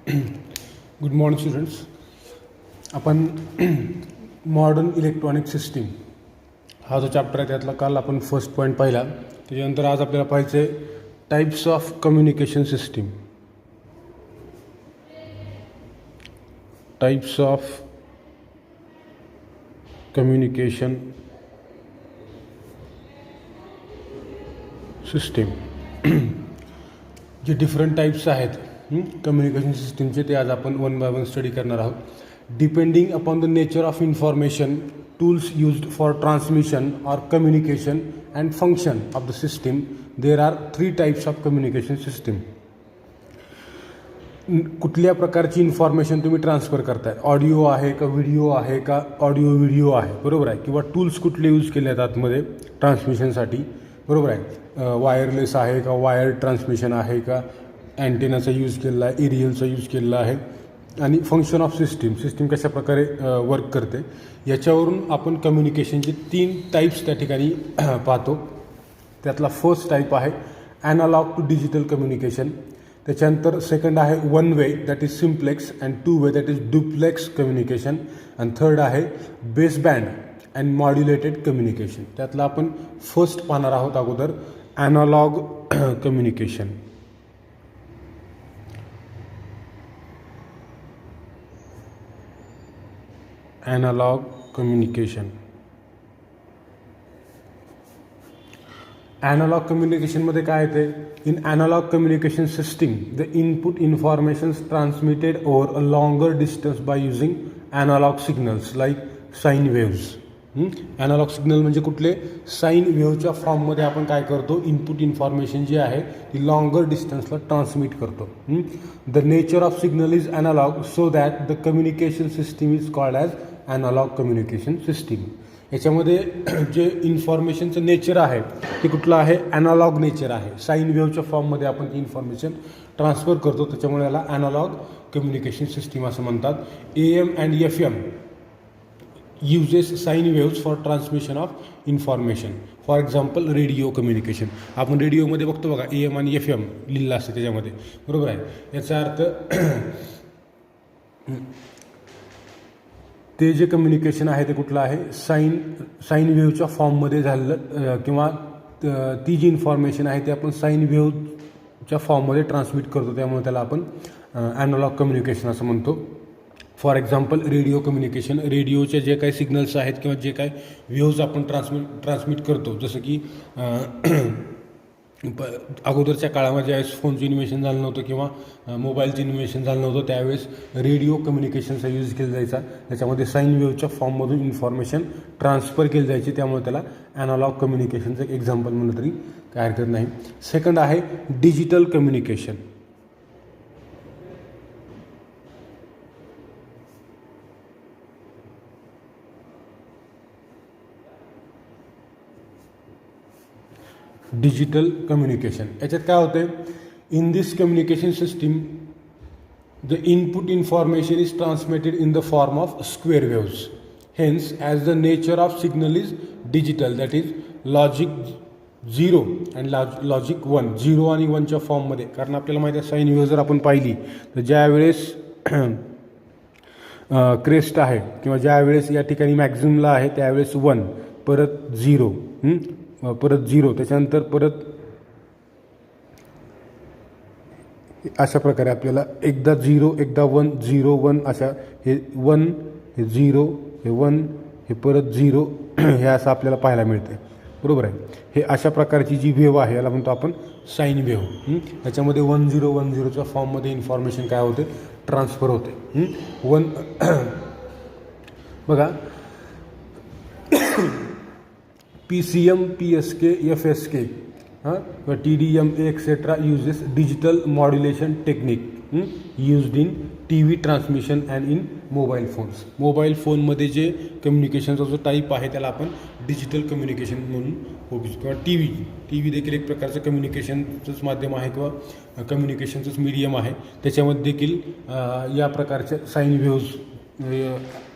Good morning students. आपण modern electronic system हा जो चॅप्टर आहे त्यातला काल आपण फर्स्ट पॉईंट पाहिला. त्याच्यानंतर आज आपल्याला पाहिजे types of communication system. Types of communication system. जे डिफरंट टाईप्स आहेत कम्युनिकेशन सिस्टीमचे ते आज आपण वन बाय वन स्टडी करणार आहोत. Depending upon the nature of information, tools used for transmission or communication and function of the system, there are 3 types of communication system. कुठल्या प्रकारची इन्फॉर्मेशन तुम्ही ट्रान्सफर करताय, ऑडिओ आहे का, व्हिडिओ आहे का, ऑडिओ व्हिडिओ आहे, बरोबर आहे, किंवा टूल्स कुठले यूज केले आहेत आतमध्ये ट्रान्समिशनसाठी, बरोबर आहे, वायरलेस आहे का, वायर ट्रान्समिशन आहे का, अँटेनाचा यूज केलेला आहे, एरियलचा यूज केलेला आहे, आणि फंक्शन ऑफ सिस्टीम कशा प्रकारे वर्क करते, याच्यावरून आपण कम्युनिकेशनचे 3 टाईप्स त्या ठिकाणी पाहतो. त्यातला फर्स्ट टाईप आहे ॲनालॉग टू डिजिटल कम्युनिकेशन. त्याच्यानंतर सेकंड आहे one way, that is simplex, and 2 way, that is duplex communication, and third आहे base band and modulated communication. त्यातला आपण फर्स्ट पाहणार आहोत अगोदर analogue communication. Analogue communication. Analogue कम्युनिकेशनमध्ये काय येते? In analogue communication system the input informations transmitted over a longer distance by using analogue signals like sine waves. Analogue signal म्हणजे कुठले? साईन वेव्हच्या फॉर्ममध्ये आपण काय करतो, इनपुट इन्फॉर्मेशन जी आहे ती लॉंगर डिस्टन्सला ट्रान्समिट करतो. The nature of signal is analog so that the communication system is called as analog communication system. याच्यामध्ये जे इन्फॉर्मेशनचं नेचर आहे ते कुठलं आहे? ॲनालॉग नेचर आहे. साईन वेव्हच्या फॉर्ममध्ये आपण ती इन्फॉर्मेशन ट्रान्सफर करतो, त्याच्यामुळे याला ॲनालॉग कम्युनिकेशन सिस्टीम असं म्हणतात. AM and FM uses sine waves for transmission of information. For example radio communication. आपण रेडिओमध्ये बघतो बघा, AM आणि FM लिहिलेलं असतं त्याच्यामध्ये, बरोबर आहे. याचा अर्थ ते जे कम्युनिकेशन आहे ते कुठलं आहे? साईन वेव्हच्या फॉर्ममध्ये झालेलं, किंवा ती जी इन्फॉर्मेशन आहे ते आपण साईन वेव्हच्या फॉर्ममध्ये ट्रान्समिट करतो, त्यामुळे त्याला आपण ॲनालॉग कम्युनिकेशन असं म्हणतो. फॉर एक्झाम्पल रेडिओ कम्युनिकेशन, रेडिओचे जे काही सिग्नल्स आहेत किंवा जे काही वेव्ज आपण ट्रान्समिट करतो, जसं की अगोदरच्या काळामध्ये ज्यावेळेस फोनचं इन्व्हेन्शन झालं नव्हतं किंवा मोबाईलचं इन्व्हेन्शन झालं नव्हतं, त्यावेळेस रेडिओ कम्युनिकेशनचा यूज केला जायचा. त्याच्यामध्ये साईन वेव्हच्या फॉर्ममधून इन्फॉर्मेशन ट्रान्सफर केली जायची, त्यामुळे त्याला ॲनालॉग कम्युनिकेशनचं एक एक्झाम्पल म्हणलं तरी काय हरकत नाही. सेकंड आहे डिजिटल कम्युनिकेशन. डिजिटल कम्युनिकेशन याच्यात काय होते? In this communication system the input information is transmitted in the form of square waves. Hence as the nature of signal is digital, that is logic 0 and logic 1. 0 आणि 1च्या फॉर्ममध्ये. कारण आपल्याला माहिती आहे sine wave जर आपण पाहिली तर ज्यावेळेस क्रेस्ट आहे किंवा ज्यावेळेस या ठिकाणी मॅक्झिमला आहे त्यावेळेस 1, परत 0, परत 0, त्याच्यानंतर परत अशा प्रकारे आपल्याला एकदा 0, एकदा 1, 0, 1 अशा, हे 1, हे 0, हे 1, हे परत 0 हे असं आपल्याला पाहायला मिळते, बरोबर आहे. हे अशा प्रकारची जी वेव्ह आहे याला म्हणतो आपण साईन वेव्ह. त्याच्यामध्ये 1010च्या फॉर्ममध्ये इन्फॉर्मेशन काय होते? ट्रान्सफर होते. बघा, PCM, PSK, FSK, TDMA etcetera uses digital modulation technique used in TV transmission and in mobile phones. Mobile फोनमध्ये जे कम्युनिकेशनचा जो टाईप आहे त्याला आपण डिजिटल कम्युनिकेशन म्हणून ओळखतो. किंवा टी व्ही देखील एक प्रकारचं कम्युनिकेशनचंच माध्यम आहे किंवा कम्युनिकेशनचंच मीडियम आहे. त्याच्यामध्ये देखील या प्रकारच्या साईन वेव्ज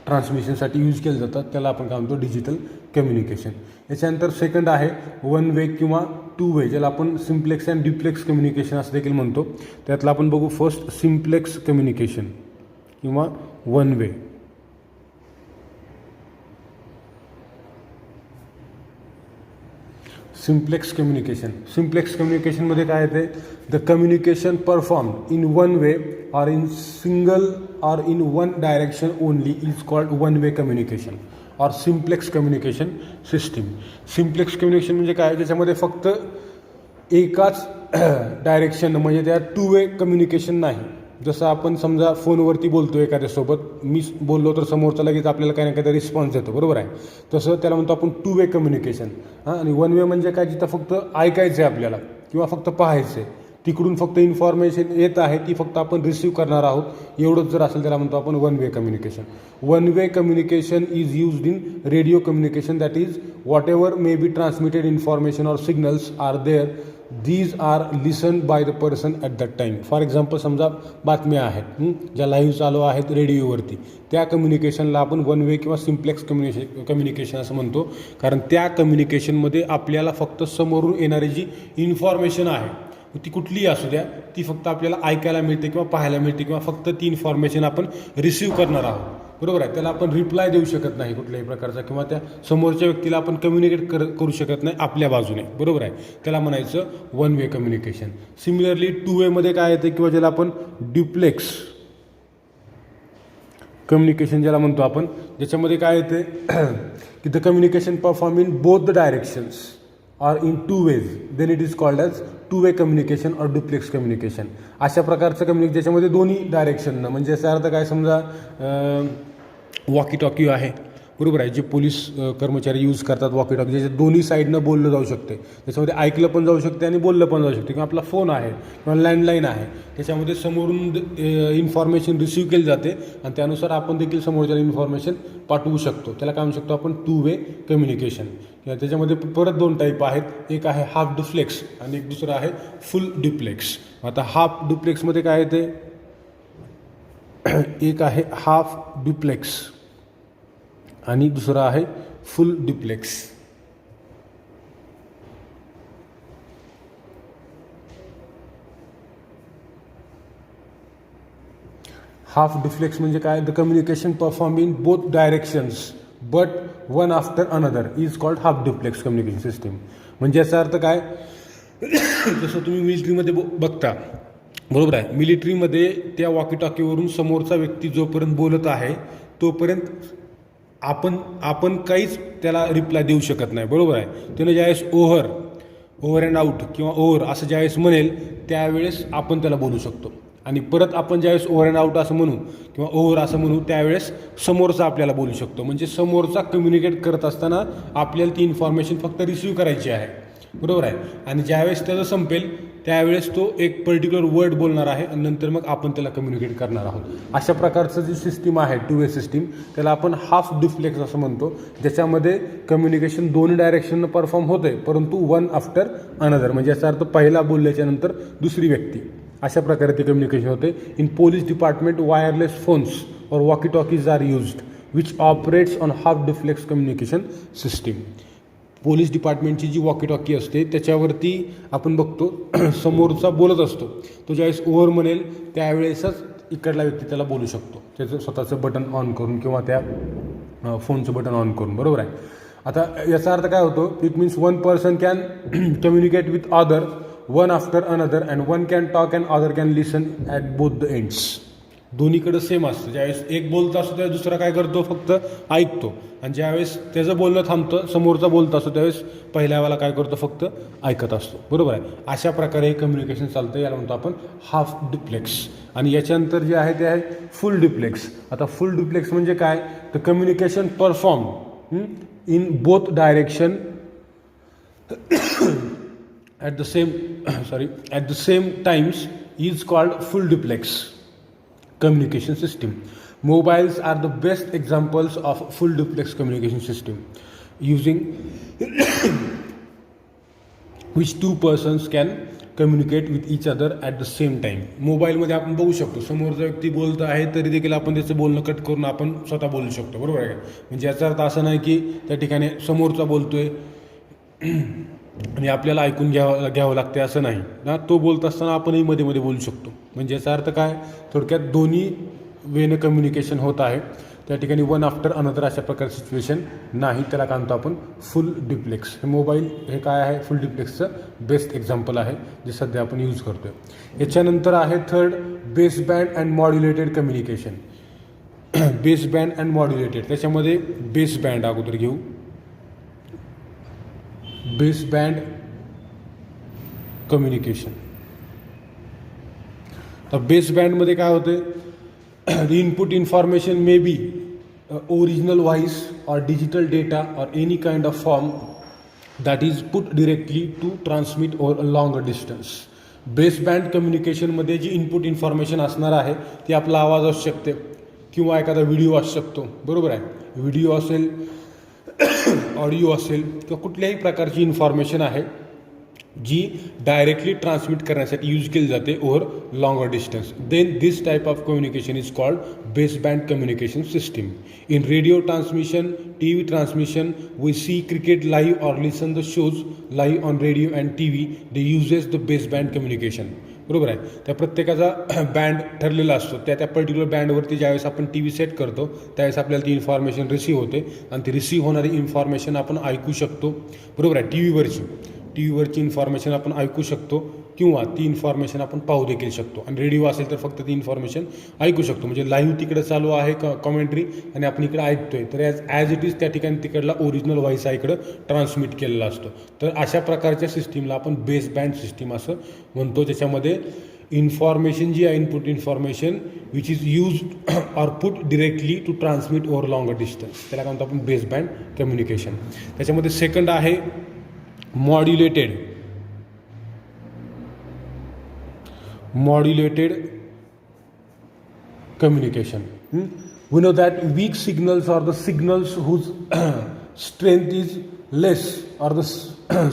ट्रान्समिशनसाठी यूज केलं जातं, त्याला आपण काय म्हणतो डिजिटल कम्युनिकेशन. याच्यानंतर सेकंड आहे वन वे किंवा टू वे, ज्याला आपण सिम्प्लेक्स अँड ड्युप्लेक्स कम्युनिकेशन असं देखील म्हणतो. त्यातलं आपण बघू फर्स्ट सिम्प्लेक्स कम्युनिकेशन किंवा one way. Simplex communication. Simplex कम्युनिकेशनमध्ये काय येते, the communication perform in one way or in single or in one direction only is called one way communication or simplex communication system. Simplex communication म्हणजे काय, ज्याच्यामध्ये फक्त एकाच direction म्हणजे त्या टू वे कम्युनिकेशन नाही. जसं आपण समजा फोनवरती बोलतो एखाद्यासोबत, मी बोललो तर समोरचा लगेच आपल्याला काही ना काही रिस्पॉन्स देतो, बरोबर आहे. तसं त्याला म्हणतो आपण टू वे कम्युनिकेशन. आणि वन वे म्हणजे काय, जिथं फक्त ऐकायचं आहे आपल्याला किंवा फक्त पाहायचं आहे, तिकडून फक्त इन्फॉर्मेशन येत आहे, ती फक्त आपण रिसीव्ह करणार आहोत, एवढंच जर असेल त्याला म्हणतो आपण one way communication. One way communication is used in radio communication, that is whatever may be transmitted information or signals are there, these are listen by the person at that time. For example समजा बातम्या आहेत ज्या live चालू आहेत रेडिओवरती, त्या कम्युनिकेशनला आपण one वे किंवा सिम्प्लेक्स कम्युनिकेशन असं म्हणतो. कारण त्या कम्युनिकेशनमध्ये आपल्याला फक्त समोरून येणारी जी इन्फॉर्मेशन आहे ती कुठलीही असू द्या, ती फक्त आपल्याला ऐकायला मिळते किंवा पाहायला मिळते किंवा फक्त ती इन्फॉर्मेशन आपण रिसीव्ह करणार आहोत, बरोबर आहे. त्याला आपण रिप्लाय देऊ शकत नाही कुठल्याही प्रकारचा किंवा त्या समोरच्या व्यक्तीला आपण कम्युनिकेट करू शकत नाही आपल्या बाजूने, बरोबर आहे. त्याला म्हणायचं one way communication. Similarly two वेमध्ये काय येते किंवा ज्याला आपण ड्युप्लेक्स कम्युनिकेशन ज्याला म्हणतो आपण, ज्याच्यामध्ये काय येते की the communication perform in both the directions or in two ways, then it is called as two-way communication or duplex communication. अशा प्रकारचं कम्युनिकेशन ज्याच्यामध्ये दोन्ही डायरेक्शननं, म्हणजे याचा अर्थ काय, समजा वॉकी टॉकी आहे, बरोबर आहे, जे पोलीस कर्मचारी यूज करतात वॉकी टॉकी, ज्याच्या दोन्ही साईडनं बोललं जाऊ शकते, त्याच्यामध्ये ऐकलं पण जाऊ शकते आणि बोललं पण जाऊ शकते. किंवा आपला फोन आहे किंवा लँडलाईन आहे, त्याच्यामध्ये समोरून इन्फॉर्मेशन रिसीव्ह केली जाते आणि त्यानुसार आपण देखील समोरच्या इन्फॉर्मेशन पाठवू शकतो. त्याला काय म्हणू शकतो आपण, टू वे कम्युनिकेशन. त्याच्यामध्ये परत दोन टाईप आहेत, एक आहे हाफ डुप्लेक्स आणि एक दुसरं आहे फुल डुप्लेक्स. आता हाफ डुप्लेक्समध्ये काय येते, एक आहे हाफ डुप्लेक्स आणि दुसरं आहे फुल डुप्लेक्स. हाफ डुप्लेक्स म्हणजे काय, the communication perform in both directions but one after another is called half duplex communication system. म्हणजे याचा अर्थ काय, जसं तुम्ही मिलिटरीमध्ये बघता, बरोबर आहे, मिलिटरीमध्ये त्या वॉकी टॉकीवरून समोरचा व्यक्ती जोपर्यंत बोलत आहे तोपर्यंत आपण काहीच त्याला रिप्लाय देऊ शकत नाही, बरोबर आहे. त्यानं ज्यावेळेस ओव्हर अँड आऊट किंवा ओव्हर असं ज्यावेळेस म्हणेल त्यावेळेस आपण त्याला बोलू शकतो. आणि परत आपण ज्यावेळेस ओव्हर अँड आऊट असं म्हणू किंवा ओव्हर असं म्हणू त्यावेळेस समोरचा आपल्याला बोलू शकतो. म्हणजे समोरचा कम्युनिकेट करत असताना आपल्याला ती इन्फॉर्मेशन फक्त रिसीव्ह करायची आहे, बरोबर आहे. आणि ज्यावेळेस त्याचं संपेल त्यावेळेस तो एक पर्टिक्युलर वर्ड बोलणार आहे आणि नंतर मग आपण त्याला कम्युनिकेट करणार आहोत. अशा प्रकारचं जी सिस्टीम आहे टू वे सिस्टीम, त्याला आपण हाफ डुप्लेक्स असं म्हणतो, ज्याच्यामध्ये कम्युनिकेशन दोन्ही डायरेक्शननं परफॉर्म होते परंतु वन आफ्टर अनदर. म्हणजे याचा अर्थ पहिला बोलल्याच्या नंतर दुसरी व्यक्ती, अशा प्रकारे ते कम्युनिकेशन होते. In police department wireless phones or walkie talkies are used which operates on half duplex communication system. Police डिपार्टमेंटची जी वॉकी टॉकी असते त्याच्यावरती आपण बघतो समोरचा बोलत असतो, तो ज्यावेळेस ओव्हर म्हणेल त्यावेळेसच इकडला व्यक्ती त्याला बोलू शकतो, त्याचं स्वतःचं बटन ऑन करून किंवा त्या फोनचं बटन ऑन करून, बरोबर आहे. आता याचा अर्थ काय होतो, it means one person can communicate with other one after another and one can talk and other can listen at both the ends. दोन्हीकडं सेम असतं, ज्यावेळेस एक बोलत असतो त्यावेळेस दुसरा काय करतो, फक्त ऐकतो. आणि ज्यावेळेस त्याचं बोलणं थांबतं, समोरचा बोलत असतो त्यावेळेस पहिल्यावाला काय करतो, फक्त ऐकत असतो, बरोबर आहे. अशा प्रकारे हे कम्युनिकेशन चालतं, याला म्हणतो आपण हाफ डुप्लेक्स. आणि याच्यानंतर जे आहे ते आहे फुल डुप्लेक्स. आता फुल डुप्लेक्स म्हणजे काय, the communication perform in both direction at the same times is called full duplex communication system. Mobiles are the best examples of full duplex communication system using which two persons can communicate with each other at the same time. मोबाईलमध्ये आपण बघू शकतो समोरचा व्यक्ती बोलत आहे तरी देखील आपण त्याचं बोलणं कट करून आपण स्वतः बोलू शकतो, बरोबर आहे का. म्हणजे याचा अर्थ असं नाही की त्या ठिकाणी समोरचा बोलतोय आणि आपल्याला ऐकून घ्यावं लागते असं नाही ना. तो बोलत असताना आपणही मध्ये मध्ये बोलू शकतो. म्हणजे याचा अर्थ काय, थोडक्यात दोन्ही वेनं कम्युनिकेशन होत आहे. त्या ठिकाणी वन आफ्टर अनदर अशा प्रकारचं सिच्युएशन नाही. त्याला काय म्हणतो आपण, फुल डिप्लेक्स. हे मोबाईल हे काय आहे, फुल डिप्लेक्सचं बेस्ट एक्झाम्पल आहे जे सध्या आपण यूज करतो आहे. याच्यानंतर आहे third, base band and modulated communication. Base band and modulated, त्याच्यामध्ये बेस बँड अगोदर घेऊ. Base band communication. तर बेस बँडमध्ये काय होते, the input information may be original voice or digital data or any kind of form that is put directly to transmit over a longer distance. Base band कम्युनिकेशनमध्ये जी input information असणार आहे ती आपला आवाज असू शकते किंवा एखादा व्हिडिओ असू शकतो, बरोबर आहे. व्हिडिओ असेल, ऑडिओ असेल किंवा कुठल्याही प्रकारची इन्फॉर्मेशन आहे जी डायरेक्टली ट्रान्समिट करण्यासाठी यूज केली जाते over longer distance. Then this type of communication is called base band communication system. In radio transmission, T V transmission, we see cricket live or listen the shows live on radio and T V, they uses the base band communication, बरोबर आहे. त्या प्रत्येकाचा band ठरलेला असतो. त्या particular बँडवरती ज्यावेळेस आपण T V set करतो त्यावेळेस आपल्याला ती इन्फॉर्मेशन रिसीव्ह होते आणि ती रिसीव्ह होणारी इन्फॉर्मेशन आपण ऐकू शकतो, बरोबर आहे. टी व्हीवरची इन्फॉर्मेशन आपण ऐकू शकतो किंवा ती इन्फॉर्मेशन आपण पाहू देखील शकतो. आणि रेडिओ असेल तर फक्त ती इन्फॉर्मेशन ऐकू शकतो. म्हणजे लाईव्ह तिकडे चालू आहे कॉमेंट्री आणि आपण इकडे ऐकतोय, तर ॲज इट इज त्या ठिकाणी तिकडला ओरिजिनल व्हॉईस हा इकडं ट्रान्समिट केलेला असतो. तर अशा प्रकारच्या सिस्टीमला आपण बेस बँड सिस्टीम असं म्हणतो. त्याच्यामध्ये इन्फॉर्मेशन जी आहे, input information which is used or put directly to transmit over longer distance, त्याला काय म्हणतो आपण बेस बँड कम्युनिकेशन. त्याच्यामध्ये सेकंड आहे modulated communication. We know that weak signals or the signals whose strength is less or the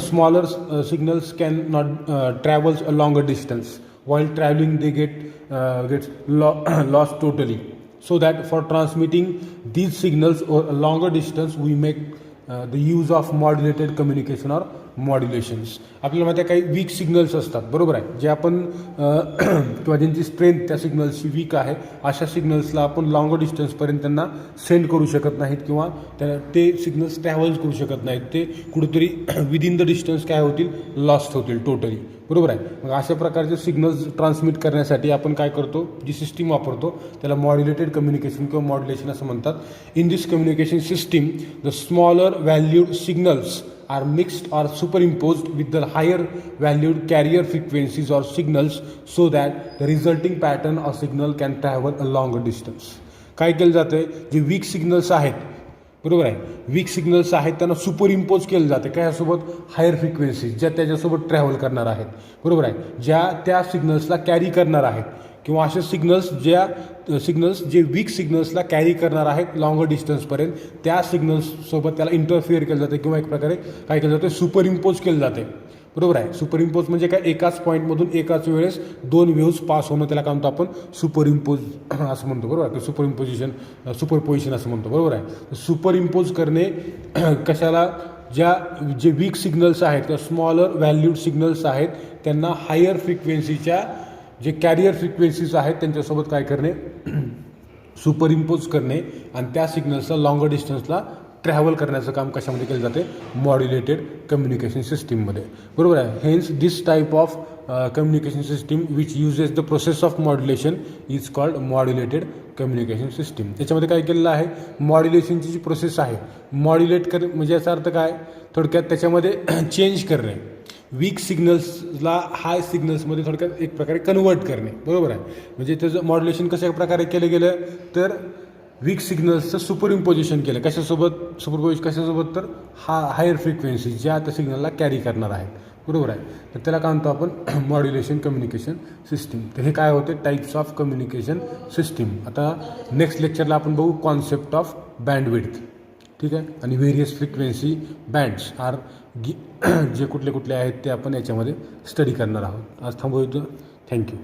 smaller signals cannot travel a longer distance. While traveling they gets lost totally. So that for transmitting these signals over a longer distance we make the use of modulated communication or मॉड्युलेशन्स. आपल्याला माहिती आहे काही weak signals असतात, बरोबर आहे, जे आपण किंवा ज्यांची स्ट्रेंथ त्या सिग्नल्सची वीक आहे अशा सिग्नल्सला आपण लॉंगर डिस्टन्सपर्यंत त्यांना सेंड करू शकत नाहीत किंवा ते सिग्नल्स ट्रॅव्हल्स करू शकत नाहीत. ते कुठेतरी विदिन द डिस्टन्स काय होतील, लॉस्ट होतील टोटली, बरोबर आहे. मग अशा प्रकारचे सिग्नल्स ट्रान्समिट करण्यासाठी आपण काय करतो, जी सिस्टीम वापरतो त्याला मॉड्युलेटेड कम्युनिकेशन किंवा मॉड्युलेशन असं म्हणतात. In this communication system the smaller valued signals are mixed or superimposed with the higher valued carrier frequencies or signals so that the resulting pattern or signal can travel a longer distance. काय केलं जातं, जे weak signals आहेत, बरोबर आहे, weak signals आहेत त्यांना superimpose केलं जाते त्याच्यासोबत हायर फ्रिक्वेन्सीज ज्या त्याच्यासोबत ट्रॅव्हल करणार आहेत, बरोबर आहे, ज्या त्या सिग्नल्सला कॅरी करणार आहेत किंवा असे सिग्नल्स जे वीक सिग्नल्सला कॅरी करणार आहेत लॉंगर डिस्टन्सपर्यंत त्या सिग्नल्ससोबत त्याला इंटरफिअर केलं जाते किंवा एक प्रकारे काय केलं जातं, सुपरइम्पोज केलं जाते, बरोबर आहे. सुपरइम्पोज म्हणजे काय, एकाच पॉईंटमधून एकाच वेळेस दोन वेव्ज पास होणं, त्याला काय म्हणतो आपण सुपरइम्पोज असं म्हणतो, बरोबर आहे. सुपरपोजिशन असं म्हणतो, बरोबर आहे. सुपरइम्पोज करणे कशाला, जे वीक सिग्नल्स आहेत किंवा स्मॉलर व्हॅल्यूड सिग्नल्स आहेत त्यांना हायर फ्रिक्वेन्सीच्या जे कॅरियर फ्रिक्वेन्सीज आहेत त्यांच्यासोबत काय करणे, सुपरइम्पोज करणे आणि त्या सिग्नल्सला लॉंगर डिस्टन्सला ट्रॅव्हल करण्याचं काम कशामध्ये केलं जाते, मॉड्युलेटेड कम्युनिकेशन सिस्टीममध्ये, बरोबर आहे. Hence this type of communication system which uses the process of modulation is called modulated communication system. त्याच्यामध्ये काय केलेलं आहे, मॉड्युलेशनची जी प्रोसेस आहे, मॉड्युलेट म्हणजे याचा अर्थ काय, थोडक्यात त्याच्यामध्ये चेंज करणे, वीक सिग्नल्सला हाय सिग्नल्समध्ये थोडक्यात एक प्रकारे कन्वर्ट करणे, बरोबर आहे. म्हणजे त्याचं मॉड्युलेशन कशा प्रकारे केलं गेलं तर वीक सिग्नल्सचं सुपरइम्पोजिशन केलं कशासोबत तर हायर फ्रिक्वेन्सी ज्या त्या सिग्नलला कॅरी करणार आहेत, बरोबर आहे. तर त्याला काय म्हणतो आपण मॉड्युलेशन कम्युनिकेशन सिस्टीम. तर हे काय होते, टाईप्स ऑफ कम्युनिकेशन सिस्टीम. आता नेक्स्ट लेक्चरला आपण बघू कॉन्सेप्ट ऑफ बँडविड्थ. ठीक आहे. आणि various frequency bands R J कुठले कुठले आहेत ते आपण याच्यामध्ये स्टडी करणार आहोत. आज थांबवतो. थँक्यू.